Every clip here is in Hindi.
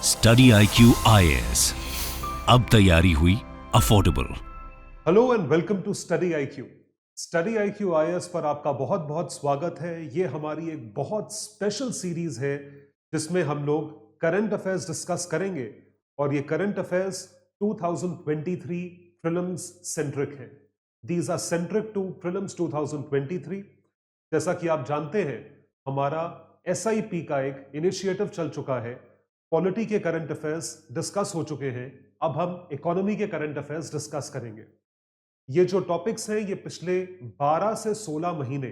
स्टडी IQ IAS, अब तैयारी हुई affordable. Hello and welcome to study IQ। Study IQ IAS पर आपका बहुत बहुत स्वागत है। ये हमारी एक बहुत स्पेशल सीरीज है जिसमें हम लोग करंट अफेयर्स डिस्कस करेंगे और ये करंट अफेयर्स 2023 प्रीलिम्स सेंट्रिक है। These are centric to prelims 2023। जैसा कि आप जानते हैं, हमारा SIP का एक इनिशिएटिव चल चुका है। पॉलिटी के करंट अफेयर्स डिस्कस हो चुके हैं, अब हम इकोनॉमी के करंट अफेयर्स डिस्कस करेंगे। ये जो टॉपिक्स हैं ये पिछले 12 से 16 महीने,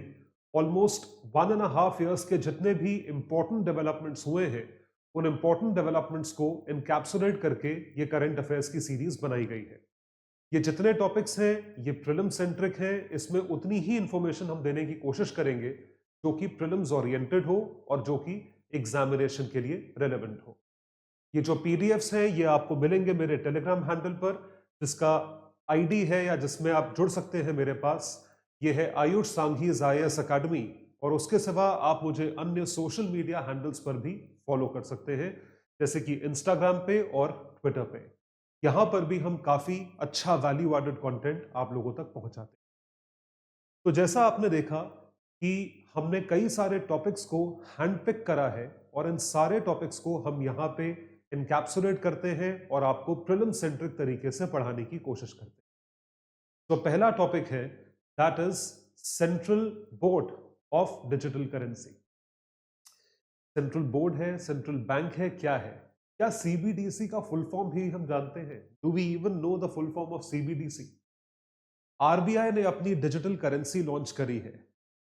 ऑलमोस्ट 1.5 ईयर्स के जितने भी इंपॉर्टेंट डेवलपमेंट्स हुए हैं, उन इंपॉर्टेंट डेवलपमेंट्स को इनकैप्सुलेट करके ये करंट अफेयर्स की सीरीज बनाई गई है। ये जितने टॉपिक्स हैं ये प्रीलिम सेंट्रिक हैं। इसमें उतनी ही इंफॉर्मेशन हम देने की कोशिश करेंगे जो कि प्रीलिम्स ओरिएंटेड हो और जो कि एग्जामिनेशन के लिए रेलेवेंट हो। ये जो PDFs हैं ये आपको मिलेंगे मेरे टेलीग्राम हैंडल पर, जिसका ID है या जिसमें आप जुड़ सकते हैं मेरे पास। ये है आयुष सांघीज IAS अकेडमी, और उसके सिवा आप मुझे अन्य सोशल मीडिया हैंडल्स पर भी फॉलो कर सकते हैं, जैसे कि इंस्टाग्राम पे और ट्विटर पे। यहां पर भी हम काफी अच्छा वैल्यू एडेड कंटेंट आप लोगों तक पहुंचाते हैं। तो जैसा आपने देखा कि हमने कई सारे टॉपिक्स को हैंडपिक करा है और इन सारे टॉपिक्स को हम यहाँ पे इनकैप्सुलेट करते हैं और आपको प्रीलिम सेंट्रिक तरीके से पढ़ाने की कोशिश करते हैं। तो पहला टॉपिक है that is central board of digital currency. Central board है, सेंट्रल बैंक है, क्या है? क्या CBDC का फुल फॉर्म भी हम जानते हैं? Do we even know the full form of CBDC? RBI ने अपनी डिजिटल करेंसी लॉन्च करी है।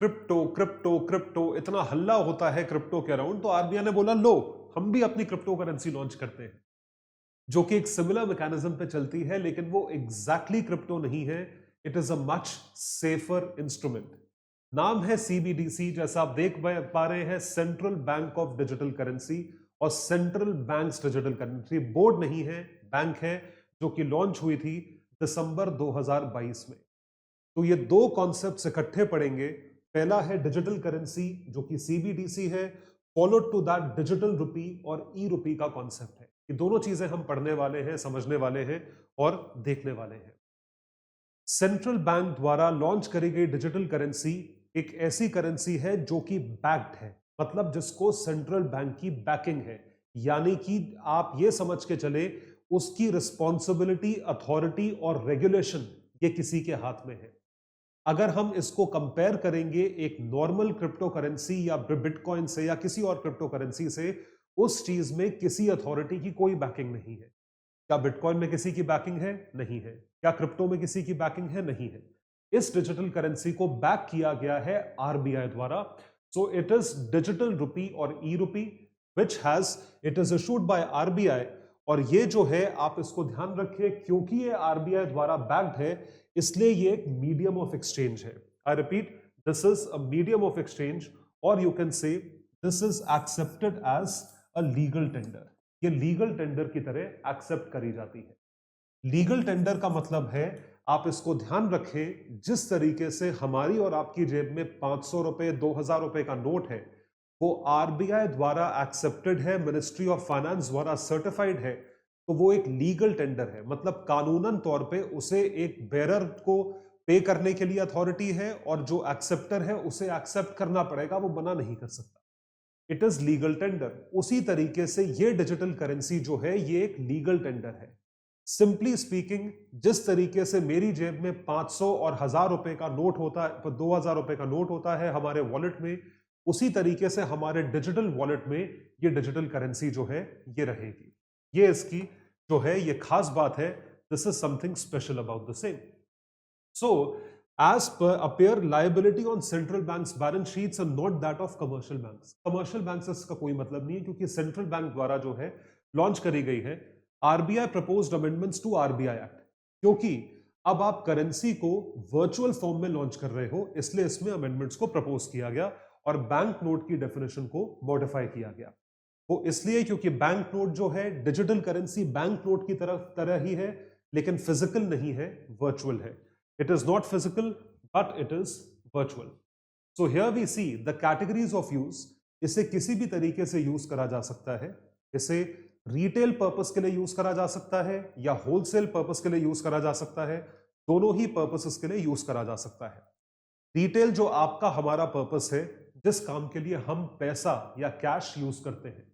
क्रिप्टो क्रिप्टो क्रिप्टो इतना हल्ला होता है क्रिप्टो के अराउंड, तो RBI ने बोला लो हम भी अपनी क्रिप्टो करेंसी लॉन्च करते हैं, जो कि एक सिमिलर मैकेनिज्म पे चलती है, लेकिन वो एग्जैक्टली क्रिप्टो नहीं है। It is a much safer instrument. नाम है CBDC, जैसा आप देख पा रहे हैं, central bank of digital currency और central banks digital currency. Board नहीं है, बैंक है, जो कि लॉन्च हुई थी दिसंबर 2022 में। तो ये दो कॉन्सेप्ट्स इकट्ठे पढ़ेंगे। पहला है डिजिटल करेंसी जो कि CBDC है, followed to that digital rupee और ई-रुपी का कॉन्सेप्ट है। ये दोनों चीजें हम पढ़ने वाले हैं, समझने वाले हैं और देखने वाले हैं। सेंट्रल बैंक द्वारा लॉन्च करी गई डिजिटल करेंसी एक ऐसी करेंसी है जो कि बैक्ड है, मतलब जिसको सेंट्रल बैंक की बैकिंग है। यानी कि आप ये समझ के चले उसकी रिस्पॉन्सिबिलिटी, अथॉरिटी और रेगुलेशन ये किसी के हाथ में है। अगर हम इसको कंपेयर करेंगे एक नॉर्मल क्रिप्टो करेंसी या बिटकॉइन से या किसी और क्रिप्टो करेंसी से, उस चीज में किसी अथॉरिटी की कोई बैकिंग नहीं है। क्या बिटकॉइन में किसी की बैकिंग है? नहीं है। क्या क्रिप्टो में किसी की बैकिंग है? नहीं है। इस डिजिटल करेंसी को बैक किया गया है RBI द्वारा। So it is digital rupee और ई rupee which has it is issued by RBI। और ये जो है, आप इसको ध्यान रखिए, क्योंकि ये RBI द्वारा बैक्ड है, इसलिए ये एक मीडियम ऑफ एक्सचेंज है। I repeat, this is a medium of exchange, और you can say this is accepted as a legal tender. ये लीगल टेंडर की तरह एक्सेप्ट करी जाती है। लीगल टेंडर का मतलब है, आप इसको ध्यान रखें, जिस तरीके से हमारी और आपकी जेब में 500 रुपए, 2000 रुपए का नोट है, वो RBI द्वारा एक्सेप्टेड है, मिनिस्ट्री ऑफ फाइनेंस द्वारा सर्टिफाइड है, तो वो एक लीगल टेंडर है। मतलब कानूनन तौर पे उसे एक बेरर को पे करने के लिए अथॉरिटी है, और जो एक्सेप्टर है उसे एक्सेप्ट करना पड़ेगा, वो मना नहीं कर सकता। It is legal tender. उसी तरीके से ये डिजिटल करेंसी जो है ये एक लीगल टेंडर है। सिंपली स्पीकिंग, जिस तरीके से मेरी जेब में 500 और 1000 रुपए का नोट होता है, 2000 रुपए का नोट होता है हमारे वॉलेट में, उसी तरीके से हमारे डिजिटल वॉलेट में ये डिजिटल करेंसी जो है ये रहेगी। ये इसकी जो है ये खास बात है। This is something special about the same. So as per appear liability on central banks balance sheets and not that of commercial banks। commercial banks इसका कोई मतलब नहीं है, क्योंकि सेंट्रल बैंक द्वारा जो है लॉन्च करी गई है RBI proposed amendments to RBI Act। क्योंकि अब आप करेंसी को वर्चुअल फॉर्म में लॉन्च कर रहे हो, इसलिए इसमें अमेंडमेंट्स को प्रपोज किया गया और बैंक नोट की डेफिनेशन को मॉडिफाई किया गया। वो इसलिए क्योंकि बैंक नोट जो है, डिजिटल करेंसी बैंक नोट की तरह ही है, लेकिन फिजिकल नहीं है, वर्चुअल है। It is not physical, but it is virtual. So here we see the categories of use। इसे किसी भी तरीके से यूज करा जा सकता है। इसे रिटेल पर्पस के लिए यूज करा जा सकता है या होलसेल पर्पस के लिए यूज करा जा सकता है, दोनों ही पर्पसेस के लिए यूज करा जा सकता है। रिटेल जो आपका हमारा पर्पस है, जिस काम के लिए हम पैसा या कैश यूज करते हैं।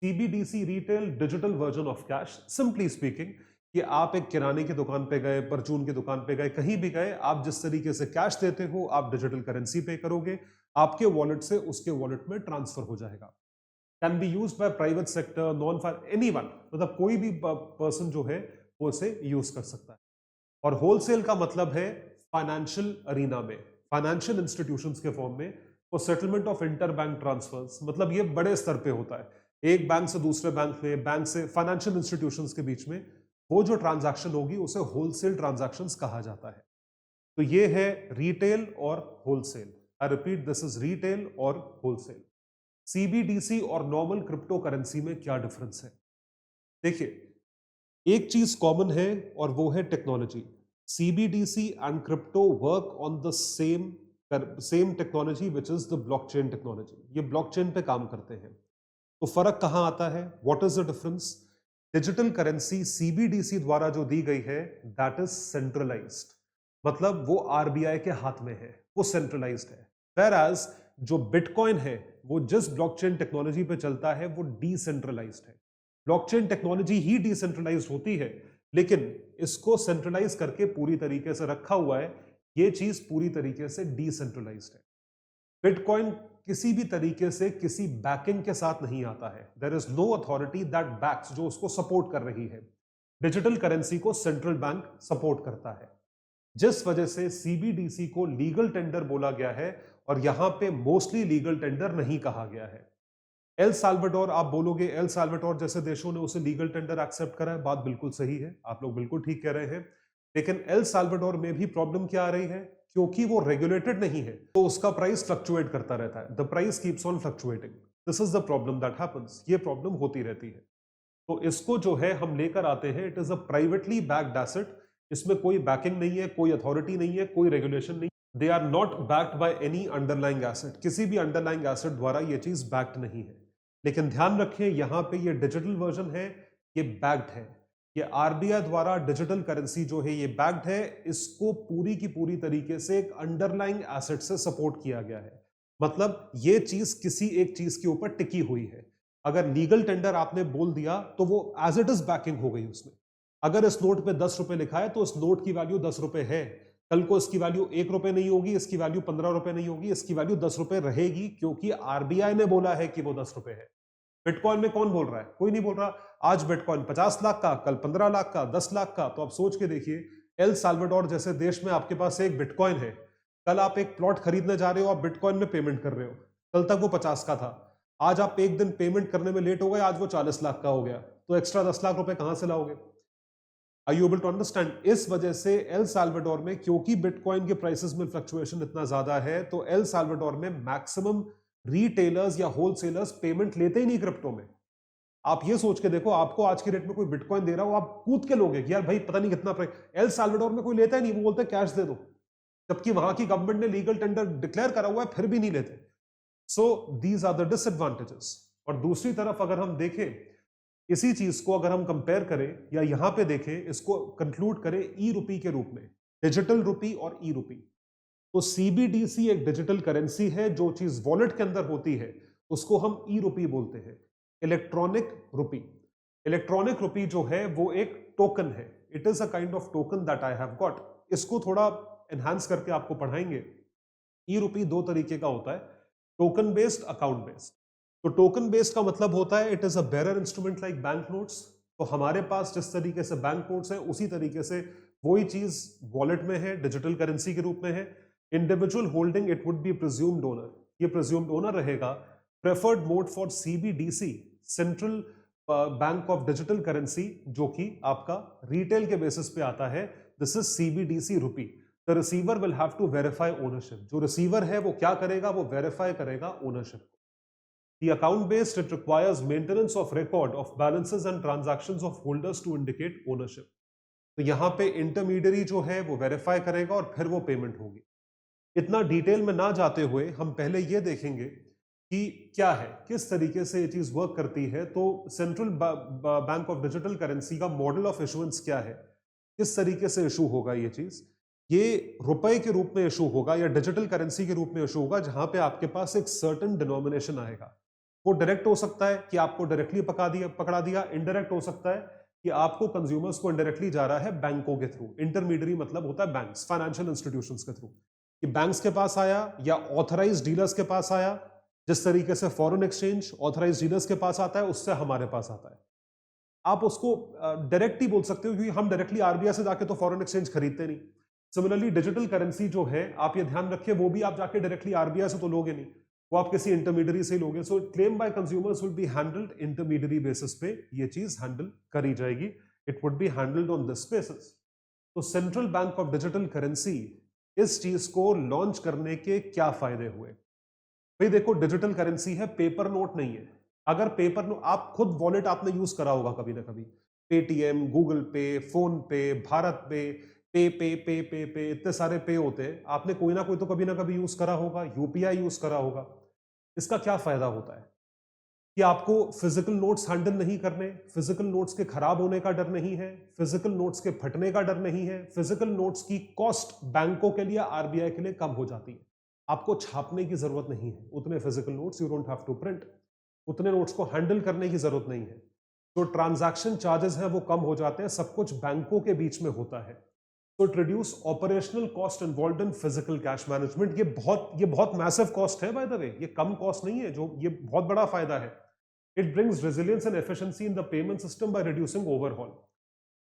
CBDC retail digital version of cash, simply speaking कि आप एक किराने की दुकान पे गए, परचून की दुकान पे गए, कहीं भी गए, आप जिस तरीके से कैश देते हो आप डिजिटल करेंसी पे करोगे, आपके वॉलेट से उसके वॉलेट में ट्रांसफर हो जाएगा। Can be used by private sector, non for anyone, मतलब कोई भी पर्सन जो है वो इसे यूज कर सकता है। और होलसेल का मतलब है फाइनेंशियल अरीना में, फाइनेंशियल इंस्टीट्यूशंस के फॉर्म में, और settlement of inter bank transfers, मतलब ये बड़े स्तर पे होता है, एक बैंक से दूसरे बैंक में, बैंक से फाइनेंशियल इंस्टीट्यूशंस के बीच में वो जो ट्रांजैक्शन होगी उसे होलसेल ट्रांजैक्शंस कहा जाता है। तो ये है रिटेल और wholesale. I repeat, this is retail और होलसेल। सीबीडीसी और नॉर्मल क्रिप्टो करेंसी में क्या डिफरेंस है? देखिए, एक चीज कॉमन है और वो है technology. CBDC and crypto work on the same technology which is the blockchain technology. ये ब्लॉकचेन पे काम करते हैं। तो फर्क कहां आता है? What is the difference? Digital currency CBDC द्वारा जो दी गई है दैट इज सेंट्रलाइज्ड, मतलब वो आरबीआई के हाथ में है, वो सेंट्रलाइज्ड है। Whereas जो बिटकॉइन है वो जिस ब्लॉकचेन टेक्नोलॉजी पे चलता है वो डिसेंट्रलाइज्ड है। ब्लॉकचेन टेक्नोलॉजी ही डिसेंट्रलाइज्ड होती है, लेकिन इसको सेंट्रलाइज करके पूरी तरीके से रखा हुआ है, ये चीज पूरी तरीके से डिसेंट्रलाइज्ड है। बिटकॉइन किसी भी तरीके से किसी बैकिंग के साथ नहीं आता है। There is no authority that backs, जो उसको सपोर्ट कर रही है। डिजिटल करेंसी को सेंट्रल बैंक सपोर्ट करता है, जिस वजह से सीबीडीसी को लीगल टेंडर बोला गया है, और यहां पे मोस्टली लीगल टेंडर नहीं कहा गया है। एल साल्वाडोर, आप बोलोगे एल साल्वाडोर जैसे देशों ने उसे लीगल टेंडर एक्सेप्ट करा है, बात बिल्कुल सही है, आप लोग बिल्कुल ठीक कह रहे हैं। लेकिन एल साल्वाडोर में भी प्रॉब्लम क्या आ रही है? क्योंकि वो रेगुलेटेड नहीं है तो उसका प्राइस फ्लक्चुएट करता रहता है। The price keeps on fluctuating. This is the problem that happens. ये प्रॉब्लम होती रहती है। तो इसको जो है हम लेकर आते हैं, it is a privately backed asset. इसमें कोई बैकिंग नहीं है, कोई अथॉरिटी नहीं है, कोई रेगुलेशन नहीं। They are not backed by any underlying asset, किसी भी अंडरलाइंग एसेट द्वारा ये चीज बैक्ड नहीं है। लेकिन ध्यान रखें, यहां पे ये डिजिटल वर्जन है, ये बैक्ड है। ये आरबीआई द्वारा डिजिटल करेंसी जो है ये बैक्ड है, इसको पूरी की पूरी तरीके से एक अंडरलाइंग एसेट से सपोर्ट किया गया है। मतलब ये चीज किसी एक चीज के ऊपर टिकी हुई है। अगर लीगल टेंडर आपने बोल दिया तो वो एज इट इज बैकिंग हो गई उसमें। अगर इस नोट पे 10 रुपए लिखा है तो इस नोट की वैल्यू 10 रुपए है। कल को इसकी वैल्यू 1 रुपए नहीं होगी, इसकी वैल्यू 15 रुपए नहीं होगी, इसकी वैल्यू 10 रुपए रहेगी, क्योंकि आरबीआई ने बोला है कि वो 10 रुपए है। बिटकॉइन में कौन बोल रहा है? कोई नहीं बोल रहा। आज बिटकॉइन 50 लाख का, कल 15 लाख का, 10 लाख का। तो आप सोच के देखिए, एल साल्वाडोर जैसे देश में आपके पास एक बिटकॉइन है, कल आप एक प्लॉट खरीदने जा रहे हो, आप बिटकॉइन में पेमेंट कर रहे हो, कल तक वो 50 का था, आज आप एक दिन पेमेंट करने में लेट हो गए, आज वो 40 लाख का हो गया, तो एक्स्ट्रा 10 लाख रुपए कहां से लाओगे? Are you able to understand? इस वजह से एल साल्वाडोर में, क्योंकि बिटकॉइन के प्राइसेस में फ्लक्चुएशन इतना ज्यादा है, तो एल साल्वाडोर में मैक्सिमम रिटेलर्स या होलसेलर्स पेमेंट लेते ही नहीं क्रिप्टो में। आप ये सोच के देखो, आपको आज के रेट में कोई बिटकॉइन दे रहा हो, आप कूद के लोगे कि यार भाई पता नहीं कितना प्राइस। एल साल्वाडोर में कोई लेता ही नहीं, वो बोलते कैश दे दो, जबकि वहां की गवर्नमेंट ने लीगल टेंडर डिक्लेयर करा हुआ है, फिर भी नहीं लेते। So these are the disadvantages. और दूसरी तरफ अगर हम देखें इसी चीज को, अगर हम कंपेयर करें या यहां पे देखें, इसको कंक्लूड करें ई रूपी के रूप में, डिजिटल रूपी और ई रूपी। तो सीबीडीसी एक डिजिटल करेंसी है, जो चीज वॉलेट के अंदर होती है उसको हम ई रूपी बोलते हैं, इलेक्ट्रॉनिक रूपी। इलेक्ट्रॉनिक रूपी जो है वो एक टोकन है, it is a kind of token that I have got. इसको थोड़ा एनहांस करके आपको पढ़ाएंगे। ई रूपी दो तरीके का होता है, टोकन बेस्ड, अकाउंट बेस्ड। तो टोकन बेस्ड का मतलब होता है it is a bearer instrument like bank notes. तो हमारे पास जिस तरीके से बैंक नोट्स हैं उसी तरीके से वही चीज वॉलेट में है, डिजिटल करेंसी के रूप में है। Individual holding, it would be presumed owner, ये प्रिज्यूम्ड ओनर रहेगा। Preferred mode for CBDC, central bank of digital currency, जो कि आपका रिटेल के बेसिस पे आता है, this is CBDC rupee. The receiver will have to verify ownership. जो रिसीवर है वो क्या करेगा? वो वेरीफाई करेगा ownership. The account based, it requires maintenance of record of balances and transactions of holders to indicate ownership. तो यहां पे इंटरमीडियरी जो है वो वेरीफाई करेगा और फिर वो पेमेंट होगी। इतना डिटेल में ना जाते हुए हम पहले ये देखेंगे कि क्या है, किस तरीके से ये चीज वर्क करती है। तो central bank of digital currency का मॉडल ऑफ इशुएंस क्या है, किस तरीके से इशू होगा ये चीज। ये रुपए के रूप में इशू होगा या डिजिटल करेंसी के रूप में इशू होगा, जहां पे आपके पास एक सर्टेन डिनोमिनेशन आएगा। वो डायरेक्ट हो सकता है कि आपको डायरेक्टली पकड़ा दिया, इनडायरेक्ट हो सकता है कि आपको कंज्यूमर्स को इनडायरेक्टली जा रहा है बैंकों के थ्रू। इंटरमीडियरी मतलब होता है बैंक्स, फाइनेंशियल इंस्टीट्यूशंस के थ्रू, कि बैंक्स के पास आया या ऑथराइज्ड डीलर्स के पास आया। जिस तरीके से फॉरेन एक्सचेंज ऑथराइज्ड डीलर्स के पास आता है, उससे हमारे पास आता है। आप उसको डायरेक्ट ही बोल सकते हो, क्योंकि हम डायरेक्टली आरबीआई से जाके तो फॉरेन एक्सचेंज खरीदते नहीं। सिमिलरली डिजिटल करेंसी जो है, आप ये ध्यान रखिए, वो भी आप जाके डायरेक्टली आरबीआई से तो लोगे नहीं, वो आप किसी इंटरमीडियरी से ही लोगे। So claim by consumers will be handled intermediary basis पे, ये चीज हैंडल करी जाएगी। It would be handled on this basis. तो central bank of digital currency, इस चीज को लॉन्च करने के क्या फायदे हुए। भाई देखो, डिजिटल करेंसी है, पेपर नोट नहीं है। अगर पेपर नोट, आप खुद वॉलेट आपने यूज करा होगा कभी ना कभी, पेटीएम, गूगल पे, फोन पे, भारत पे, इतने सारे पे होते हैं, आपने कोई ना कोई तो कभी ना कभी यूज करा होगा, यूपीआई यूज करा होगा। इसका क्या फायदा होता है कि आपको फिजिकल नोट्स हैंडल नहीं करने, फिजिकल नोट्स के खराब होने का डर नहीं है, फिजिकल नोट्स के फटने का डर नहीं है। फिजिकल नोट्स की कॉस्ट बैंकों के लिए, आरबीआई के लिए कम हो जाती है। आपको छापने की जरूरत नहीं है उतने physical notes, you don't have to print. उतने नोट्स को हैंडल करने की जरूरत नहीं है। जो ट्रांजैक्शन चार्जेस हैं वो कम हो जाते हैं, सब कुछ बैंकों के बीच में होता है। तो it reduce operational cost involved in physical cash management. ये बहुत मैसिव कॉस्ट है बाय द वे, ये कम कॉस्ट नहीं है, जो ये बहुत बड़ा फायदा है। It brings resilience and efficiency in the payment system by reducing overhaul.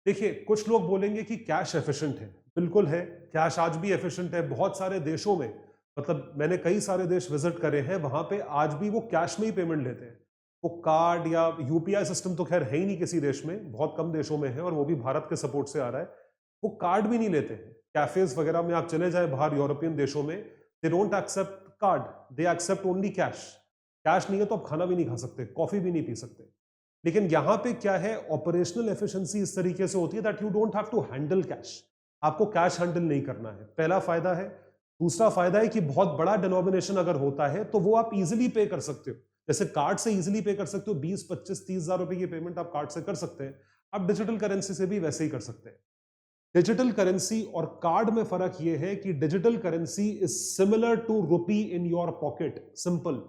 देखिए, कुछ लोग बोलेंगे कि कैश एफिशिएंट है, बिल्कुल है, कैश आज भी एफिशिएंट है। बहुत सारे देशों में, मतलब मैंने कई सारे देश विजिट करे हैं, वहां पे आज भी वो कैश में ही पेमेंट लेते हैं। वो कार्ड या यूपीआई सिस्टम तो खैर है ही नहीं किसी देश में, बहुत कम देशों में है, और वो भी भारत के सपोर्ट से आ रहा है। वो कार्ड भी नहीं लेते हैं। कैफेज वगैरह में आप चले जाए बाहर यूरोपियन देशों में, they don't accept card, they accept only cash. Cash नहीं है तो आप खाना भी नहीं खा सकते, कॉफी भी नहीं पी सकते। लेकिन यहां पे क्या है, ऑपरेशनल एफिशिएंसी इस तरीके से होती है that you don't have to handle cash. आपको कैश हैंडल नहीं करना है, पहला फायदा है। दूसरा फायदा है कि बहुत बड़ा डिनोमिनेशन अगर होता है तो वो आप इजीली पे कर सकते हो। जैसे कार्ड से इजीली पे कर सकते हो, 20, 25, 30 हजार रुपए की पेमेंट आप कार्ड से कर सकते हैं, आप डिजिटल करेंसी से भी वैसे ही कर सकते हैं। डिजिटल करेंसी और कार्ड में फर्क यह है कि digital currency is similar to rupee in your pocket. Simple,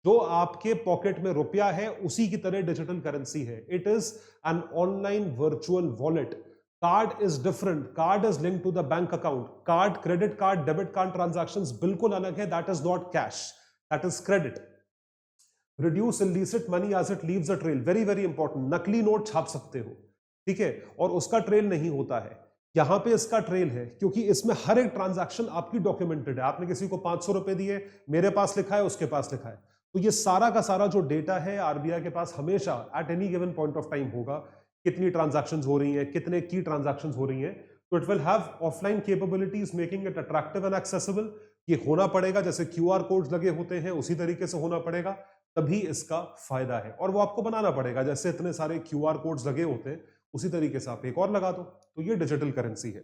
जो आपके पॉकेट में रुपया है उसी की तरह डिजिटल करेंसी है। It is an online virtual wallet. Card is different, card is linked to the bank account. Card, credit card, debit card transactions बिल्कुल अलग है। That is not cash, that is credit. Reduce illicit money as it leaves a trail. Very very important, नकली नोट छाप सकते हो, ठीक है, और उसका ट्रेल नहीं होता है। यहां पे इसका ट्रेल है, क्योंकि इसमें हर एक ट्रांजैक्शन आपकी डॉक्यूमेंटेड है। आपने किसी को 500 रुपए दिए, मेरे पास लिखा है, उसके पास लिखा है, तो ये सारा का सारा जो डेटा है आरबीआई के पास हमेशा at any given point of time होगा। कितनी ट्रांजैक्शंस हो रही हैं, कितने की ट्रांजैक्शंस हो रही हैं। तो it will have offline capabilities making it attractive and accessible. ये होना पड़ेगा, जैसे क्यूआर कोड्स लगे होते हैं उसी तरीके से होना पड़ेगा, तभी इसका फायदा है। और वो आपको बनाना पड़ेगा, जैसे इतने सारे क्यूआर कोड्स लगे होते हैं उसी तरीके से आप एक और लगा दो। तो ये डिजिटल करेंसी है।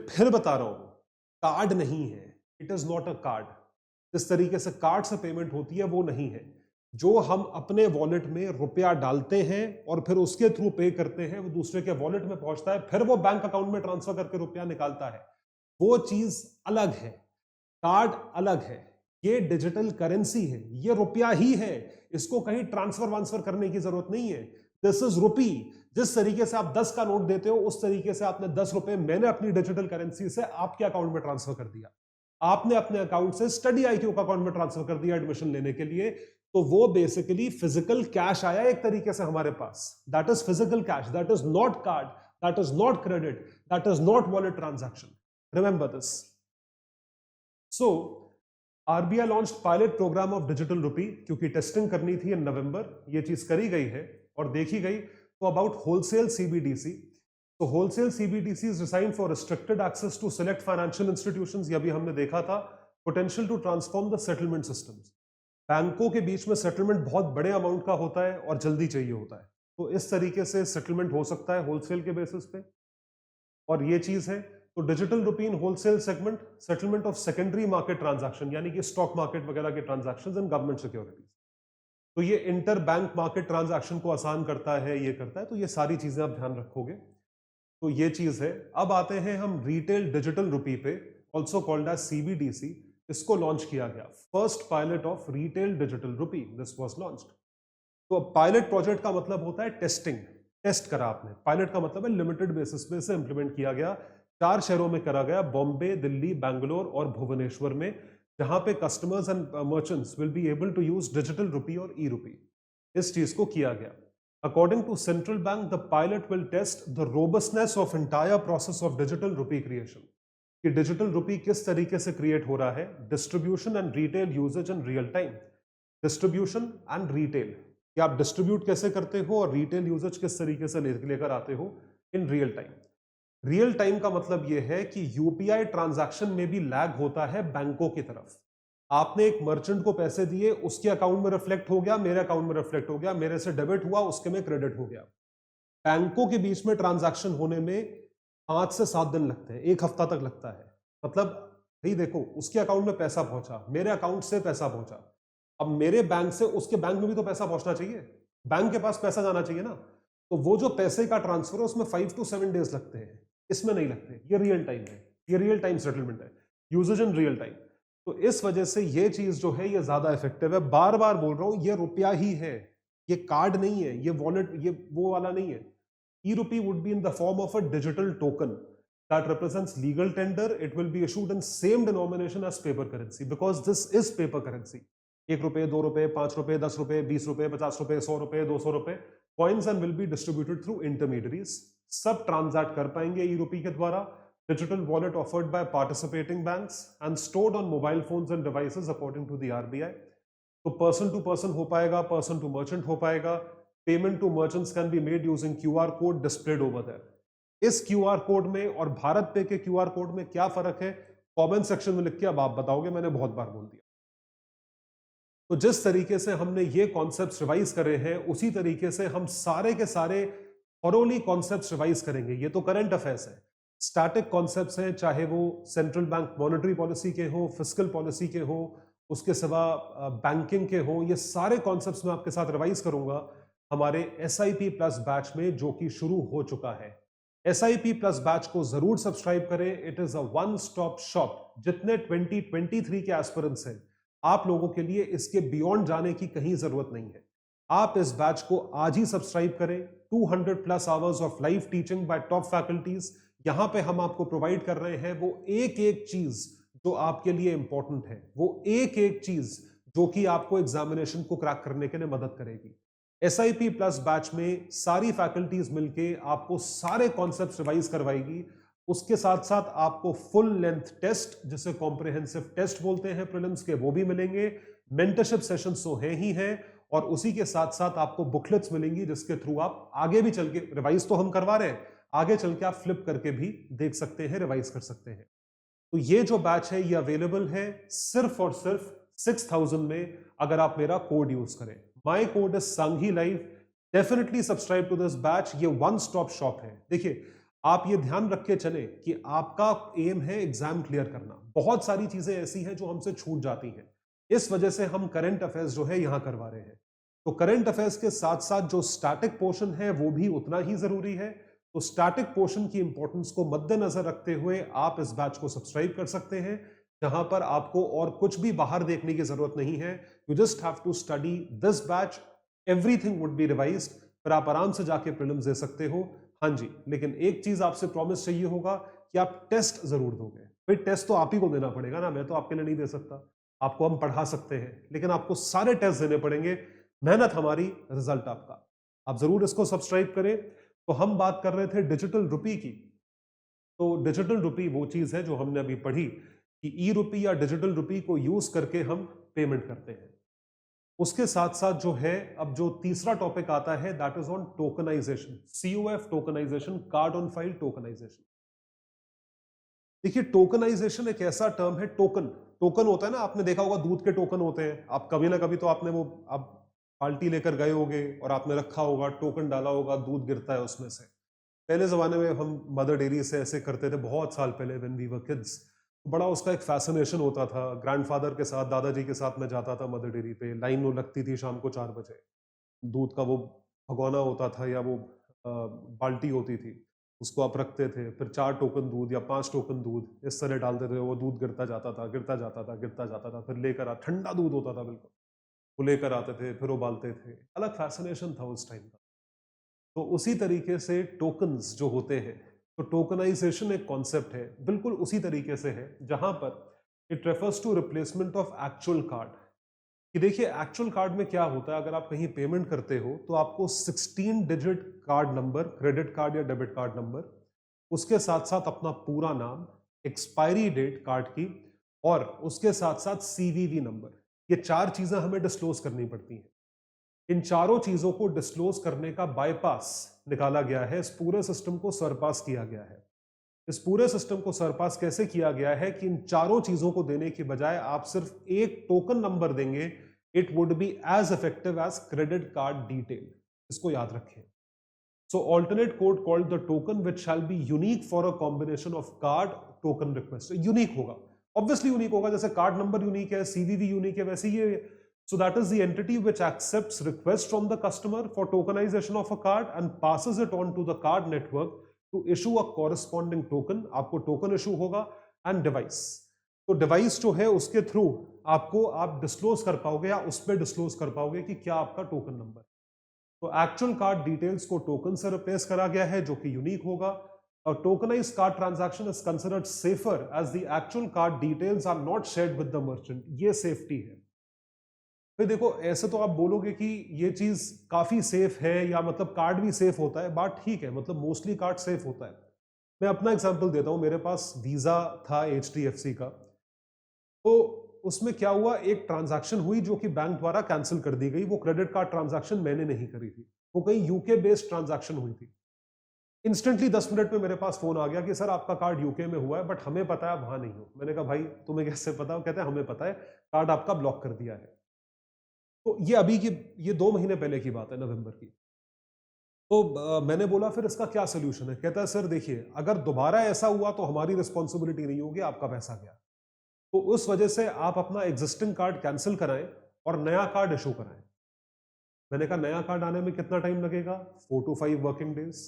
फिर बता रहा हूं, कार्ड नहीं है, it is not a card. जिस तरीके से कार्ड से पेमेंट होती है वो नहीं है। जो हम अपने वॉलेट में रुपया डालते हैं और फिर उसके थ्रू पे करते हैं, वो दूसरे के वॉलेट में पहुंचता है, फिर वो बैंक अकाउंट में ट्रांसफर करके रुपया निकालता है, वो चीज अलग है। कार्ड अलग है, ये डिजिटल करेंसी है, ये रुपया ही है, इसको कहीं ट्रांसफर करने की जरूरत नहीं है। दिस इज रुपी। जिस तरीके से आप 10 का नोट देते हो, उस तरीके से आपने 10 रुपए मैंने अपनी डिजिटल करेंसी से आपके अकाउंट में ट्रांसफर कर दिया। आपने अपने अकाउंट से स्टडी आईक्यू का अकाउंट में ट्रांसफर कर दिया एडमिशन लेने के लिए, तो वो बेसिकली फिजिकल कैश आया एक तरीके से हमारे पास। That is physical cash, that is not card, that is not credit, that is not wallet transaction. Remember this. So RBI launched pilot programme of digital rupee, क्योंकि टेस्टिंग करनी थी इन नवंबर, ये चीज करी गई है और देखी गई। तो अबाउट होलसेल सीबीडीसी, तो wholesale CBDC is designed for restricted access to select financial institutions. ये भी हमने देखा था। Potential to transform the settlement systems. बैंकों के बीच में सेटलमेंट बहुत बड़े अमाउंट का होता है और जल्दी चाहिए होता है, तो इस तरीके से सेटलमेंट हो सकता है होलसेल के बेसिस पे, और ये चीज है। तो digital rupee in wholesale segment, settlement of secondary market transaction यानी कि स्टॉक मार्केट वगैरह के ट्रांजैक्शंस एंड गवर्नमेंट सिक्योरिटीज। तो ये इंटर बैंक मार्केट ट्रांजैक्शन को आसान करता है, ये करता है, तो ये सारी चीजें आप ध्यान रखोगे। तो ये चीज है। अब आते हैं हम रिटेल डिजिटल रुपी पे, ऑल्सो कॉल्ड एज सीबीडीसी। इसको लॉन्च किया गया, first pilot of retail digital rupee, this was launched. तो पायलट प्रोजेक्ट का मतलब होता है टेस्टिंग, टेस्ट करा आपने। पायलट का मतलब है लिमिटेड बेसिस पे इसे इंप्लीमेंट किया गया। 4 शहरों में करा गया, बॉम्बे, दिल्ली, बैंगलोर और भुवनेश्वर में, जहां पे customers and merchants will be able to use digital rupee और ई रुपी। इस चीज को किया गया। According to central bank, the pilot will test the robustness of entire process of digital rupee creation, कि डिजिटल रुपी किस तरीके से क्रिएट हो रहा है, distribution and retail usages in real time. Distribution and retail, कि आप डिस्ट्रीब्यूट कैसे करते हो और रिटेल यूजेज किस तरीके से लेकर आते हो इन रियल टाइम। रियल टाइम का मतलब यह है कि यूपीआई ट्रांजैक्शन में भी लैग होता है बैंकों की तरफ। आपने एक मर्चेंट को पैसे दिए, उसके अकाउंट में रिफ्लेक्ट हो गया, मेरे अकाउंट में रिफ्लेक्ट हो गया, मेरे से डेबिट हुआ, उसके में क्रेडिट हो गया। बैंकों के बीच में ट्रांजैक्शन होने में 5 से 7 दिन लगते हैं, 1 हफ्ता तक लगता है। मतलब भाई देखो, उसके अकाउंट में पैसा पहुंचा, मेरे अकाउंट से पैसा पहुंचा, अब मेरे बैंक से उसके बैंक में भी तो पैसा पहुंचना चाहिए, बैंक के पास पैसा जाना चाहिए ना। तो वो जो पैसे का ट्रांसफर है उसमें 5 to 7 डेज लगते हैं, इसमें नहीं लगते। ये रियल टाइम है, ये रियल टाइम सेटलमेंट है, यूजेज इन रियल टाइम। तो इस वजह से ये चीज जो है ये ज्यादा इफेक्टिव है। बार बार बोल रहा हूं, ये रुपया ही है, ये कार्ड नहीं है, ये वॉलेट, ये वो वाला नहीं है। E rupee would be in the form of a digital token that represents legal tender. It will be issued in same denomination as paper currency because this is paper currency. 1 रुपए, 2 रुपए, 5 रुपए, 10 रुपए, 20 रुपए, 50 रुपए, 100 रुपए, 200 रुपए, coins and will be distributed through intermediaries. सब ट्रांजैक्ट कर पाएंगे ई रुपी के द्वारा। Digital wallet offered by participating banks and stored on mobile phones and devices according to the RBI. तो पर्सन टू पर्सन हो पाएगा, पर्सन टू मर्चेंट हो पाएगा। Payment to merchants can be made using QR code displayed over there. इस क्यूआर कोड में और भारत पे के क्यूआर कोड में क्या फर्क है, कमेंट सेक्शन में लिख के अब आप बताओगे, मैंने बहुत बार बोल दिया। तो जिस तरीके से हमने ये कॉन्सेप्ट्स रिवाइज करे हैं, उसी तरीके से हम सारे के सारे थॉरोली कॉन्सेप्ट्स रिवाइज करेंगे। ये तो करंट अफेयर्स है, स्टैटिक कॉन्सेप्ट्स हैं, चाहे वो सेंट्रल बैंक मॉनेटरी पॉलिसी के हो, फिस्कल पॉलिसी के हो, उसके सिवा बैंकिंग के हो, ये सारे कॉन्सेप्ट्स मैं आपके साथ रिवाइज करूंगा हमारे SIP प्लस बैच में, जो कि शुरू हो चुका है। SIP प्लस बैच को जरूर सब्सक्राइब करें। It is a one stop shop. जितने 2023 के एस्पिरेंट्स हैं, आप लोगों के लिए इसके बियॉन्ड जाने की कहीं जरूरत नहीं है। आप इस बैच को आज ही सब्सक्राइब करें। 200 plus hours of live teaching bye top faculties. यहां पे हम आपको प्रोवाइड कर रहे हैं वो एक एक चीज जो आपके लिए इंपॉर्टेंट है, वो एक एक चीज जो कि आपको एग्जामिनेशन को क्रैक करने के लिए मदद करेगी। SIP प्लस बैच में सारी फैकल्टीज मिलके आपको सारे कॉन्सेप्ट्स रिवाइज करवाएगी। उसके साथ साथ आपको फुल लेंथ टेस्ट, जिसे कॉम्प्रिहेंसिव टेस्ट बोलते हैं प्रीलिम्स के, वो भी मिलेंगे। मेंटरशिप सेशंस तो हैं ही हैं, और उसी के साथ साथ आपको बुकलेट्स मिलेंगी जिसके थ्रू आप आगे भी चल के, रिवाइज तो हम करवा रहे हैं, आगे चल के आप फ्लिप करके भी देख सकते हैं, रिवाइज कर सकते हैं। तो ये जो बैच है ये अवेलेबल है सिर्फ और सिर्फ 6000 में, अगर आप मेरा कोड यूज करें। My code is Sanghi live. Definitely subscribe to this batch. ये वन स्टॉप शॉप है। देखिए, आप ये ध्यान रख के चले कि आपका एम है एग्जाम क्लियर करना। बहुत सारी चीजें ऐसी हैं जो हमसे छूट जाती हैं, इस वजह से हम करंट अफेयर्स जो है यहां करवा रहे हैं। तो करंट अफेयर्स के साथ साथ जो स्टैटिक पोर्शन है वो भी उतना ही जरूरी है। तो स्टैटिक पोर्शन की इंपॉर्टेंस को मद्देनजर रखते हुए आप इस बैच को सब्सक्राइब कर सकते हैं, जहां पर आपको और कुछ भी बाहर देखने की जरूरत नहीं है। You just have to study this batch, everything would be revised, फिर आप आराम से जाके प्रीलिम्स दे सकते हो। हाँ जी, लेकिन एक चीज आपसे प्रॉमिस चाहिए होगा कि आप टेस्ट जरूर दोगे। भाई टेस्ट तो आप ही को देना पड़ेगा ना, मैं तो आपके लिए नहीं दे सकता। आपको हम पढ़ा सकते हैं, लेकिन आपको सारे टेस्ट देने पड़ेंगे। मेहनत हमारी, रिजल्ट आपका। आप जरूर इसको सब्सक्राइब करें। तो हम बात कर रहे थे डिजिटल रुपी की। तो डिजिटल रुपी वो चीज है जो हमने अभी पढ़ी कि ई रुपी या डिजिटल रुपी को यूज करके हम पेमेंट करते हैं। उसके साथ साथ जो है, अब जो तीसरा टॉपिक आता है, that is on tokenization. COF tokenization, card on file tokenization. देखिए, टोकनाइजेशन एक ऐसा टर्म है, टोकन होता है ना, आपने देखा होगा दूध के टोकन होते हैं। आप कभी ना कभी तो आपने वो, आप बाल्टी लेकर गए होगे और आपने रखा होगा, टोकन डाला होगा, दूध गिरता है उसमें से। पहले ज़माने में हम मदर डेयरी से ऐसे करते थे बहुत साल पहले व्हेन वी वर किड्स। बड़ा उसका एक फैसिनेशन होता था। ग्रैंडफादर के साथ, दादाजी के साथ मैं जाता था मदर डेयरी पे। लाइन वो लगती थी शाम को 4 बजे। दूध का वो भगोना होता था या वो बाल्टी होती थी, उसको आप रखते थे। फिर 4 टोकन दूध या 5 टोकन दूध इस तरह डालते थे। वो दूध गिरता जाता था, गिरता जाता था, गिरता जाता था। फिर लेकर ठंडा दूध होता था बिल्कुल। वो लेकर आते थे, फिर उबालते थे। अलग फैसिनेशन था उस टाइम का। तो उसी तरीके से टोकन्स जो होते हैं, तो टोकनाइजेशन एक कॉन्सेप्ट है, बिल्कुल उसी तरीके से है, जहां पर it refers to replacement of actual card. कि देखिए एक्चुअल कार्ड में क्या होता है, अगर आप कहीं पेमेंट करते हो तो आपको 16 digit card number, credit card या डेबिट कार्ड नंबर, उसके साथ साथ अपना पूरा नाम, एक्सपायरी डेट कार्ड की, और उसके साथ साथ सीवीवी नंबर, ये 4 चीजें हमें डिस्क्लोज करनी पड़ती हैं। इन चारों चीजों को डिस्क्लोज करने का बाईपास निकाला गया है, इस पूरे सिस्टम को सरपास किया गया है। इस पूरे सिस्टम को सरपास कैसे किया गया है कि इन चारों चीजों को देने की बजाय आप सिर्फ एक टोकन नंबर देंगे, it would be as effective as credit card detail. इसको याद रखें। So alternate code called the token which shall be unique for a combination of card token request. Unique होगा, ऑब्वियसली यूनिक होगा, जैसे कार्ड नंबर यूनिक है, सीवीवी यूनिक है, वैसे ये। So that is the entity which accepts request from the customer for tokenization of a card and passes it on to the card network to issue a corresponding token। आपको टोकन इशू होगा। एंड डिवाइस, तो डिवाइस जो है उसके थ्रू आपको आप डिस्क्लोज कर पाओगे या उस पर डिस्क्लोज कर पाओगे कि क्या आपका टोकन नंबर। तो एक्चुअल कार्ड डिटेल्स को टोकन से रिप्लेस करा गया है, जो कि यूनिक होगा। और tokenized card transaction is considered safer as the actual card details are not shared with the merchant. ये सेफ्टी है। फिर देखो, ऐसे तो आप बोलोगे कि ये चीज काफी सेफ है, या मतलब कार्ड भी सेफ होता है। बात ठीक है, मतलब मोस्टली कार्ड सेफ होता है। मैं अपना एग्जांपल देता हूं। मेरे पास वीजा था HDFC का, तो उसमें क्या हुआ, एक ट्रांजैक्शन हुई जो कि बैंक द्वारा कैंसिल कर दी गई। वो क्रेडिट कार्ड ट्रांजैक्शन मैंने नहीं करी थी, वो कहीं यूके बेस्ड ट्रांजैक्शन हुई थी। इंस्टेंटली 10 मिनट में मेरे पास फोन आ गया कि सर आपका कार्ड यूके में हुआ है, बट हमें पता है आप वहां नहीं हो। मैंने कहा भाई तुम्हें कैसे पता? कहते हैं हमें पता है, कार्ड आपका ब्लॉक कर दिया है। तो ये अभी की, ये 2 महीने पहले की बात है, नवंबर की। तो मैंने बोला फिर इसका क्या सोल्यूशन है? कहता है सर देखिए, अगर दोबारा ऐसा हुआ तो हमारी रिस्पॉन्सिबिलिटी नहीं होगी, आपका पैसा गया। तो उस वजह से आप अपना एग्जिस्टिंग कार्ड कैंसिल कराएं और नया कार्ड इशू कराएं। मैंने कहा नया कार्ड आने में कितना टाइम लगेगा? 4 to 5 वर्किंग डेज।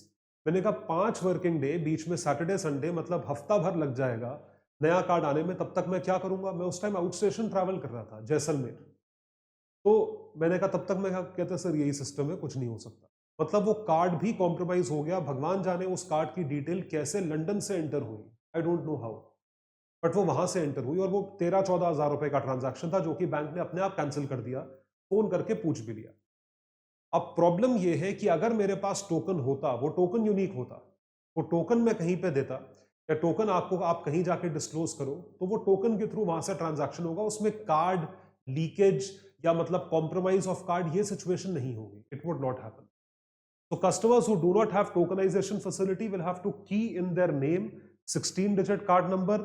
मैंने कहा 5 वर्किंग डे, बीच में सैटरडे संडे, मतलब हफ्ता भर लग जाएगा नया कार्ड आने में। तब तक मैं क्या करूंगा? मैं उस टाइम आउट स्टेशन ट्रैवल कर रहा था, जैसलमेर। तो मैंने कहा तब तक मैं, कहते सर यही सिस्टम है, कुछ नहीं हो सकता। मतलब वो कार्ड भी कॉम्प्रोमाइज हो गया। भगवान जाने उस कार्ड की डिटेल कैसे लंदन से एंटर हुई, I don't know how, but वो वहां से एंटर हुई। और वो 13-14 हजार रुपए का ट्रांजैक्शन था, जो कि बैंक ने अपने आप कैंसिल कर दिया, फोन करके पूछ भी लिया। अब प्रॉब्लम ये है कि अगर मेरे पास टोकन होता, वो टोकन यूनिक होता, वो टोकन मैं कहीं पे देता, या टोकन आपको आप कहीं जाके डिस्क्लोज करो, तो वो टोकन के थ्रू वहां से ट्रांजैक्शन होगा। उसमें कार्ड लीकेज या मतलब कॉम्प्रोमाइज ऑफ कार्ड, ये सिचुएशन नहीं होगी। It would not happen. So customers who do not have tokenization facility will have to key in their name, 16 digit card number,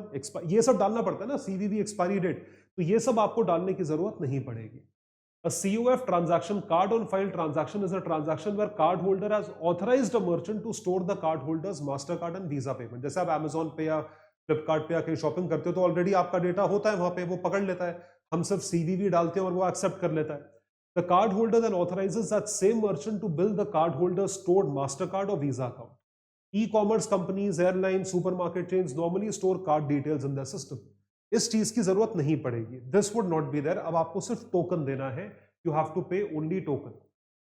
ये सब डालना पड़ता है ना, CVV, expiry date, तो ये सब आपको डालने की जरूरत नहीं पड़ेगी। A COF transaction, card on file transaction, is a transaction where card holder has authorized a merchant to store the card holder's Mastercard and Visa payment। जैसे आप Amazon पे या Flipkart पे या कहीं शॉपिंग करते हो तो ऑलरेडी आपका डेटा होता है वहां पे, वो पकड़ लेता है। हम सिर्फ CVV डालते हैं और वो एक्सेप्ट कर लेता है। The cardholder then authorizes that same merchant to bill the cardholder's stored MasterCard or Visa account. E-commerce companies, airlines, supermarket chains normally store card details in their system. इस चीज की जरूरत नहीं पड़ेगी। This would not be there। अब आपको सिर्फ टोकन देना है। You have to pay only token.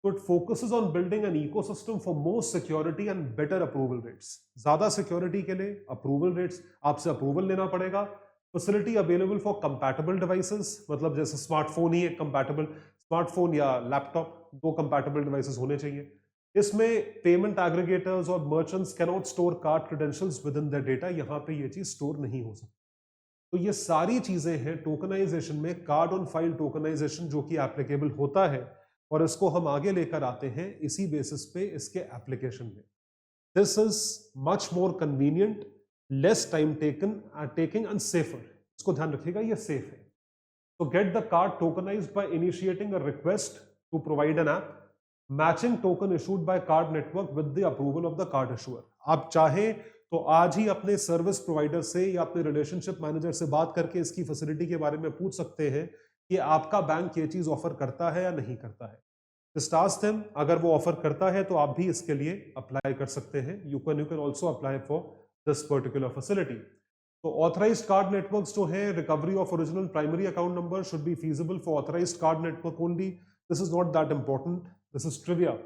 So it focuses on building an ecosystem for more security and better approval rates. ज्यादा सिक्योरिटी के लिए अप्रूवल रेट्स, आपसे अप्रूवल लेना पड़ेगा। Facility available for compatible devices, मतलब जैसे स्मार्टफोन ही एक कंपैटिबल, स्मार्टफोन या लैपटॉप, 2 कंपैटिबल डिवाइसेस होने चाहिए। इसमें पेमेंट एग्रीगेटर्स और merchants can not store card credentials with in the data. यहां पे ये चीज स्टोर नहीं हो सकती। तो ये सारी चीजें हैं टोकनाइजेशन में, कार्ड ऑन फाइल टोकनाइजेशन, जो कि एप्लीकेबल होता है। और इसको हम आगे लेकर आते हैं इसी बेसिस पे इसके एप्लीकेशन में। This is much more convenient, less time taking and safer. इसको ध्यान रखिएगा, ये सेफ है। So get the card tokenized by initiating a request to provide an app, matching token issued by card network with the approval of the card issuer. आप चाहे तो आज ही अपने सर्विस प्रोवाइडर से या अपने रिलेशनशिप मैनेजर से बात करके इसकी फैसिलिटी के बारे में पूछ सकते हैं कि आपका बैंक ये चीज ऑफर करता है या नहीं करता है। Just ask them, अगर वो ऑफर करता है तो आप भी इसके लिए अप्लाई कर सकते हैं। You can also apply for this particular facility. तो ऑथराइज्ड कार्ड नेटवर्क्स जो है, recovery of original primary account number should be feasible for authorised card network only. This is not that important, this is trivia.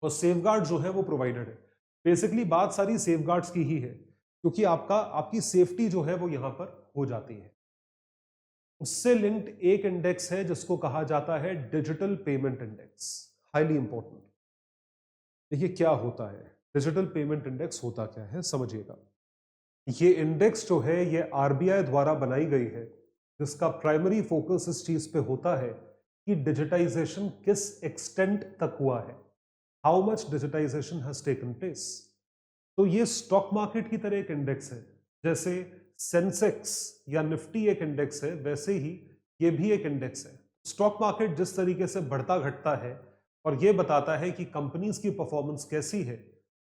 और सेफगार्ड जो है वो प्रोवाइडेड है। बेसिकली बात सारी सेफगार्ड्स की ही है, क्योंकि आपकी सेफ्टी जो है वो यहां पर हो जाती है। उससे लिंक्ड एक इंडेक्स है जिसको कहा जाता है digital payment index, highly important. देखिए क्या होता है डिजिटल पेमेंट इंडेक्स, होता क्या है समझिएगा। ये इंडेक्स जो है ये आरबीआई द्वारा बनाई गई है, जिसका प्राइमरी फोकस इस चीज पे होता है कि डिजिटाइजेशन किस एक्सटेंट तक हुआ है, how much digitization has taken place. तो ये स्टॉक मार्केट की तरह एक इंडेक्स है। जैसे सेंसेक्स या निफ्टी एक इंडेक्स है, वैसे ही ये भी एक इंडेक्स है। स्टॉक मार्केट जिस तरीके से बढ़ता घटता है और ये बताता है कि कंपनीज की परफॉर्मेंस कैसी है,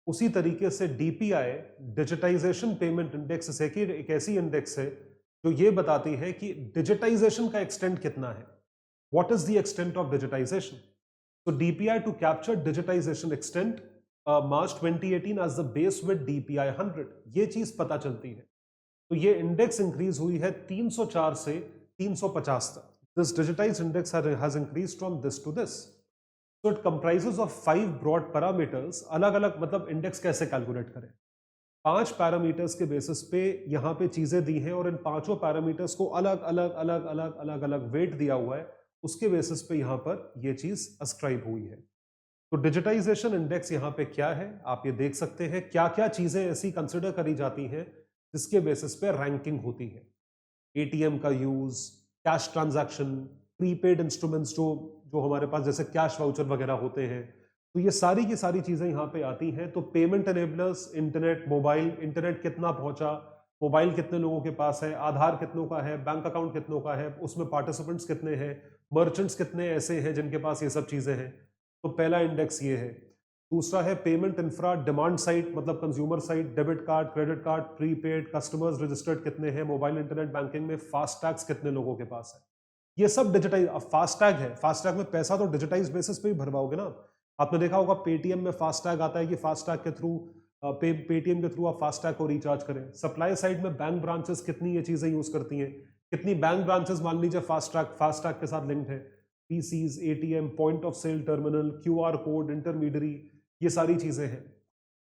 उसी तरीके से डीपीआई डिजिटाइजेशन पेमेंट इंडेक्स एक ऐसी इंडेक्स है जो ये बताती है कि डिजिटाइजेशन का एक्सटेंट कितना है, what is the extent of digitisation. तो DPI to capture digitisation extent March 2018 as the base with DPI 100, ये चीज पता चलती है। तो ये इंडेक्स इंक्रीज हुई है 304 से 350 तक। This digitized index has increased from this to this. So it comprises of 5 broad parameters। अलग अलग मतलब इंडेक्स कैसे कैलकुलेट करें, 5 पैरामीटर्स के बेसिस पे यहाँ पे चीजें दी हैं और इन पांचों पैरामीटर्स को अलग अलग अलग अलग अलग अलग वेट दिया हुआ है, उसके बेसिस पे यहाँ पर ये चीज अस्क्राइब हुई है। तो डिजिटाइजेशन इंडेक्स यहाँ पे क्या है आप ये देख सकते हैं, क्या क्या चीजें ऐसी कंसिडर करी जाती हैं जिसके बेसिस पे रैंकिंग होती है। एटीएम का use, cash transaction, prepaid instruments जो जो हमारे पास जैसे कैश वाउचर वगैरह होते हैं, तो ये सारी की सारी चीजें यहाँ पे आती हैं। तो payment enablers, internet, mobile, internet कितना पहुंचा, मोबाइल कितने लोगों के पास है, आधार कितनों का है, बैंक अकाउंट कितनों का है, उसमें पार्टिसिपेंट्स कितने हैं, मर्चेंट्स कितने ऐसे हैं जिनके पास ये सब चीजें हैं। तो पहला इंडेक्स ये है। दूसरा है पेमेंट इंफ्रा, डिमांड साइड मतलब consumer side, debit card, credit card, prepaid, customers registered कितने हैं, मोबाइल इंटरनेट बैंकिंग में फास्टैग्स कितने लोगों के पास है, ये सब डिजिटाइज। अब फास्टैग है, फास्टैग में पैसा तो डिजिटाइज बेसिस पे ही भरवाओगे ना। आपने देखा होगा पेटीएम में फास्टैग आता है कि फास्टैग के थ्रू पेटीएम के थ्रू आप फास्टैग को रिचार्ज करें। सप्लाई साइड में बैंक ब्रांचेस कितनी ये चीजें यूज करती हैं, कितनी बैंक ब्रांचेस मान लीजिए फास्टैग के साथ लिंक्ड है, PCs, ATM, point of sale terminal, QR code, intermediary, ये सारी चीजें हैं।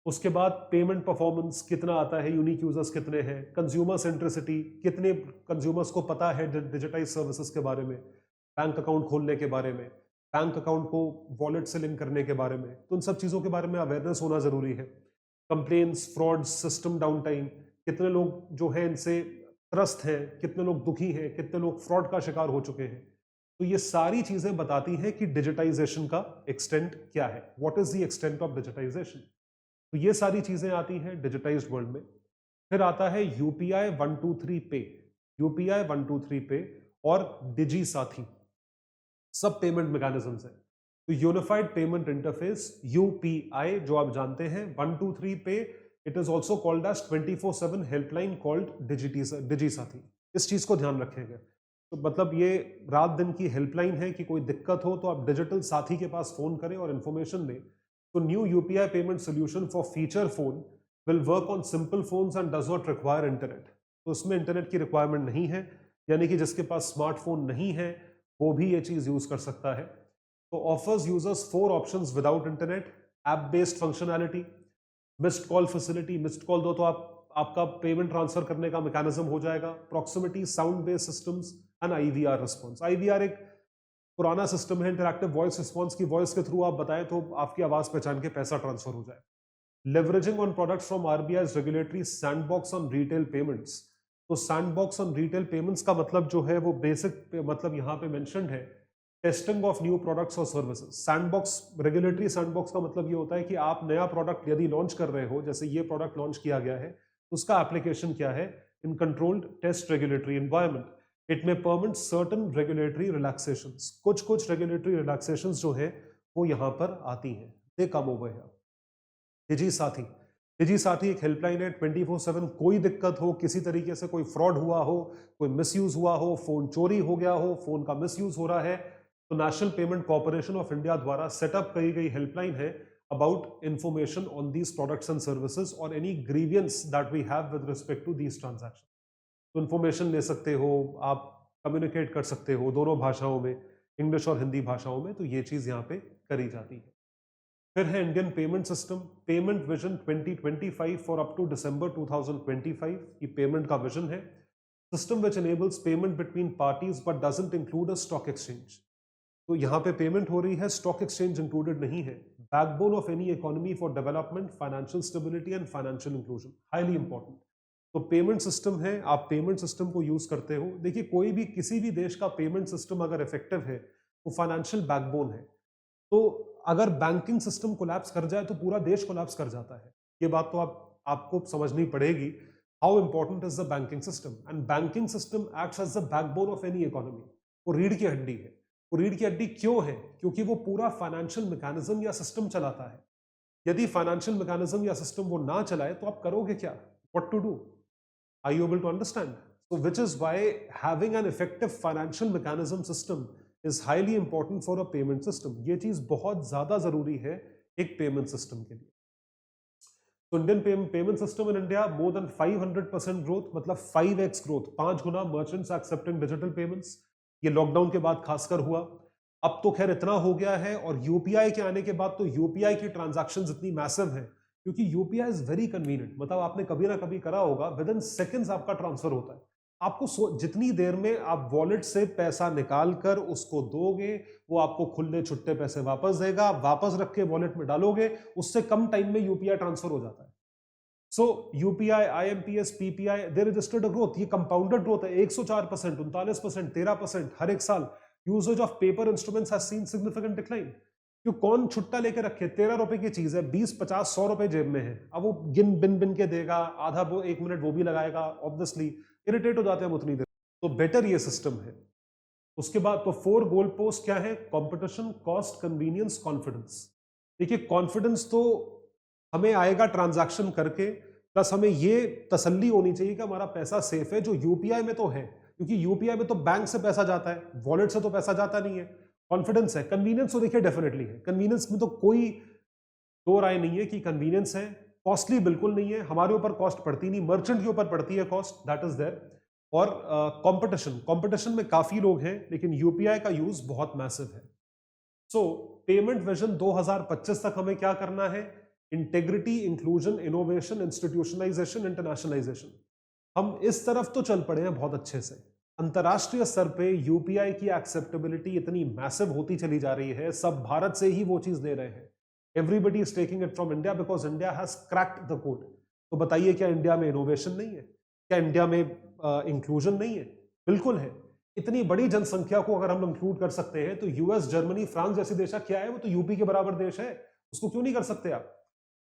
उसके बाद पेमेंट परफॉर्मेंस कितना आता है, यूनिक यूजर्स कितने हैं, कंज्यूमर सेंट्रिसिटी, कितने कंज्यूमर्स को पता है डिजिटाइज सर्विसेज के बारे में, बैंक अकाउंट खोलने के बारे में, बैंक अकाउंट को वॉलेट से लिंक करने के बारे में, तो उन सब चीज़ों के बारे में अवेयरनेस होना जरूरी है। Complaints, fraud, system down time, कितने लोग जो है इनसे त्रस्त हैं, कितने लोग दुखी हैं, कितने लोग फ्रॉड का शिकार हो चुके हैं। तो ये सारी चीजें बताती हैं कि डिजिटाइजेशन का एक्सटेंट क्या है, what is the extent of digitisation. तो ये सारी चीजें आती हैं डिजिटाइज्ड वर्ल्ड में। फिर आता है यूपीआई 123 पे, यूपीआई 123 पे और डिजी साथी, सब पेमेंट मैकेनिज्म्स हैं। तो यूनिफाइड पेमेंट इंटरफेस यूपीआई जो आप जानते हैं, 123 पे it is also called as 24/7 helpline called Digi Saathi. इस चीज को ध्यान रखेंगे। तो मतलब ये रात दिन की हेल्पलाइन है कि कोई दिक्कत हो तो आप डिजिटल साथी के पास फोन करें और इंफॉर्मेशन दें। तो new UPI payment solution for feature phone will work on simple phones and does not require internet. तो उसमें इंटरनेट की रिक्वायरमेंट नहीं है, यानी कि जिसके पास स्मार्टफोन नहीं है वो भी ये चीज यूज कर सकता है। तो offers users 4 options without internet, app based functionality, missed call facility, missed call दो तो आपका पेमेंट ट्रांसफर करने का मैकेनिज्म हो जाएगा, proximity, sound based systems and IVR response. IVR एक पुराना सिस्टम है, इंटरैक्टिव वॉइस रिस्पॉन्स की वॉइस के थ्रू आप बताएं तो आपकी आवाज पहचान के पैसा ट्रांसफर हो जाए। Leveraging on products from RBI's regulatory sandbox on retail payments. तो सैंडबॉक्स ऑन रिटेल पेमेंट्स का मतलब जो है वो बेसिक मतलब यहाँ पे मेंशन्ड है टेस्टिंग ऑफ न्यू प्रोडक्ट्स और सर्विसेज। सैंडबॉक्स, रेगुलेटरी सैंडबॉक्स का मतलब ये होता है कि आप नया प्रोडक्ट यदि लॉन्च कर रहे हो, जैसे ये प्रोडक्ट लॉन्च किया गया है, उसका एप्लीकेशन क्या है in controlled test regulatory environment. It में परमिट सर्टेन रेगुलेटरी रिलैक्सेशंस, कुछ रेगुलेटरी रिलैक्सेशंस जो है वो यहाँ पर आती हैं, दे कम ओवर हियर। डिजी साथी एक हेल्पलाइन है 24/7। कोई दिक्कत हो, किसी तरीके से कोई फ्रॉड हुआ हो, कोई मिसयूज हुआ हो, फोन चोरी हो गया हो, फोन का मिसयूज हो रहा है, तो national payment corporation of India द्वारा सेटअप करी गई हेल्पलाइन है about information on these products and services और any grievance that we have with respect to these transaction. तो इन्फॉर्मेशन ले सकते हो आप, कम्युनिकेट कर सकते हो दोनों भाषाओं में, इंग्लिश और हिंदी भाषाओं में, तो ये चीज यहाँ पे करी जाती है। फिर है Indian payment system, payment vision 2025 for up to December 2025। ये पेमेंट का विजन है। System which enables payment between parties but doesn't include a stock exchange. तो यहाँ पे पेमेंट हो रही है, स्टॉक एक्सचेंज इंक्लूडेड नहीं है। Backbone of any economy for development, financial stability and financial inclusion, highly important. तो पेमेंट सिस्टम है, आप पेमेंट सिस्टम को यूज करते हो। देखिए, कोई भी किसी भी देश का पेमेंट सिस्टम अगर इफेक्टिव है, वो फाइनेंशियल बैकबोन है। तो अगर बैंकिंग सिस्टम कोलैप्स कर जाए तो पूरा देश कोलैप्स कर जाता है। ये बात तो आपको समझनी पड़ेगी। How important is the banking system, and banking system acts as the backbone of any economy. वो रीढ़ की हड्डी है। वो रीढ़ की हड्डी क्यों है? क्योंकि वो पूरा फाइनेंशियल मैकेनिज्म या सिस्टम चलाता है। यदि फाइनेंशियल मैकेनिज्म या सिस्टम वो ना चलाए तो आप करोगे क्या? What to do? Are you able to understand? So which is why having an effective financial mechanism system is highly important for a payment system. ये चीज बहुत ज्यादा जरूरी है एक पेमेंट सिस्टम के लिए। तो Indian payment system in India more than 500% growth, मतलब 5x ग्रोथ, 5 गुना मर्चेंट्स एक्सेप्टिंग डिजिटल पेमेंट्स। ये लॉकडाउन के बाद खासकर हुआ। अब तो खैर इतना हो गया है, और यूपीआई के आने के बाद तो यूपीआई की ट्रांजैक्शंस इतनी मैसिव है, क्योंकि यूपीआई इज वेरी कन्वीनियंट। मतलब आपने कभी ना कभी करा होगा, विद इन सेकेंड्स आपका ट्रांसफर होता है। आपको जितनी देर में आप वॉलेट से पैसा निकाल कर उसको दोगे, वो आपको खुले छुट्टे पैसे वापस देगा, वापस रख के वॉलेट में डालोगे, उससे कम टाइम में यूपीआई ट्रांसफर हो जाता है। So UPI, IMPS, PPI, they registered growth. ये कंपाउंडेड ग्रोथ है, 104%, 39%, 13% हर एक साल। Usages of paper instruments has seen significant decline. क्यों? कौन छुट्टा लेके रखे? 13 रुपए की चीज है, 20, 50, 100 रुपए जेब में है। अब वो बिन के देगा, आधा वो 1 मिनट वो भी लगाएगा, ऑब्वियसली इरिटेट हो जाते हैं हम उतनी देर। तो बेटर ये सिस्टम है। उसके बाद तो 4 गोल पोस्ट क्या है? Competition, cost, convenience, confidence. देखिए, कॉन्फिडेंस तो हमें आएगा ट्रांजैक्शन करके, प्लस हमें ये तसल्ली होनी चाहिए कि हमारा पैसा सेफ है, जो यूपीआई में तो है, क्योंकि यूपीआई में तो बैंक से पैसा जाता है, वॉलेट से तो पैसा जाता नहीं है। कॉन्फिडेंस है। कन्वीनियंस तो देखिए डेफिनेटली है, कन्वीनियंस में तो कोई दो राय नहीं है कि कन्वीनियंस है। कॉस्टली बिल्कुल नहीं है, हमारे ऊपर कॉस्ट पड़ती नहीं, मर्चेंट के ऊपर पड़ती है कॉस्ट, दैट इज देयर। और कंपटीशन में काफी लोग हैं, लेकिन यूपीआई का यूज बहुत मैसिव है। सो पेमेंट विजन 2025 तक हमें क्या करना है? Integrity, inclusion, innovation, institutionalization, internationalization. हम इस तरफ तो चल पड़े हैं बहुत अच्छे से। अंतरराष्ट्रीय स्तर पे यूपीआई की एक्सेप्टेबिलिटी इतनी मैसिव होती चली जा रही है, सब भारत से ही वो चीज ले रहे हैं। Everybody is taking it from India because India has cracked the code. तो बताइए, क्या इंडिया में इनोवेशन नहीं है? क्या इंडिया में इंक्लूजन नहीं है? बिल्कुल है। इतनी बड़ी जनसंख्या को अगर हम इंक्लूड कर सकते हैं, तो यूएस, जर्मनी, फ्रांस जैसी देश क्या है? वो तो यूपी के बराबर देश है, उसको क्यों नहीं कर सकते आप?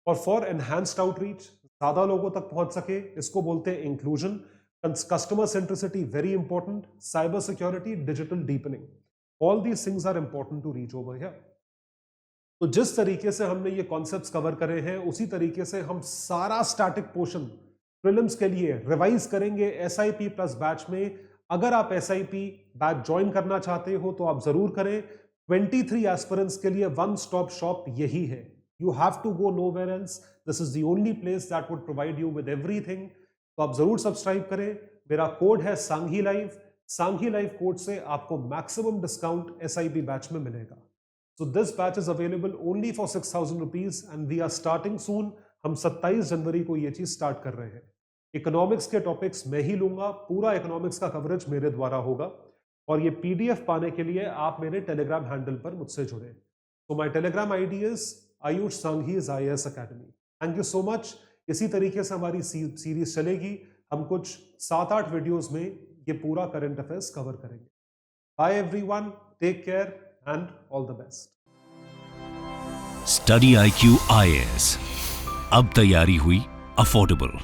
और फॉर एनहांस्ड आउटरीच, ज्यादा लोगों तक पहुंच सके, इसको बोलते हैं inclusion. Customer centricity, very important. Cyber security, digital deepening. All these things are important to reach over here. तो जिस तरीके से हमने ये कॉन्सेप्ट्स कवर करे हैं, उसी तरीके से हम सारा स्टैटिक पोर्शन प्रीलिम्स के लिए रिवाइज करेंगे SIP प्लस बैच में। अगर आप SIP बैच ज्वाइन करना चाहते हो तो आप जरूर करें। 23 एस्पिरेंट्स के लिए वन स्टॉप शॉप यही है। You have to go nowhere else. This is the only place that would provide you with everything. तो आप जरूर सब्सक्राइब करें। मेरा कोड है Sanghi live. Sanghi live code से आपको मैक्सिमम डिस्काउंट SIP बैच में मिलेगा। So this batch is available only for 6,000 rupees and we are starting soon. हम 27 जनवरी को ये चीज स्टार्ट कर रहे हैं। इकोनॉमिक्स के टॉपिक्स मैं ही लूंगा, पूरा इकोनॉमिक्स का कवरेज मेरे द्वारा होगा। और ये PDF पाने के लिए आप मेरे टेलीग्राम हैंडल पर मुझसे जुड़े। तो my Telegram ID is Ayush Sanghi's IAS academy. Thank you so much. इसी तरीके से हमारी सीरीज चलेगी। हम कुछ 7-8 वीडियोस में ये पूरा करंट अफेयर्स कवर करेंगे। Bye everyone, take care and all the best. Study IQ IAS, अब तैयारी हुई अफोर्डेबल।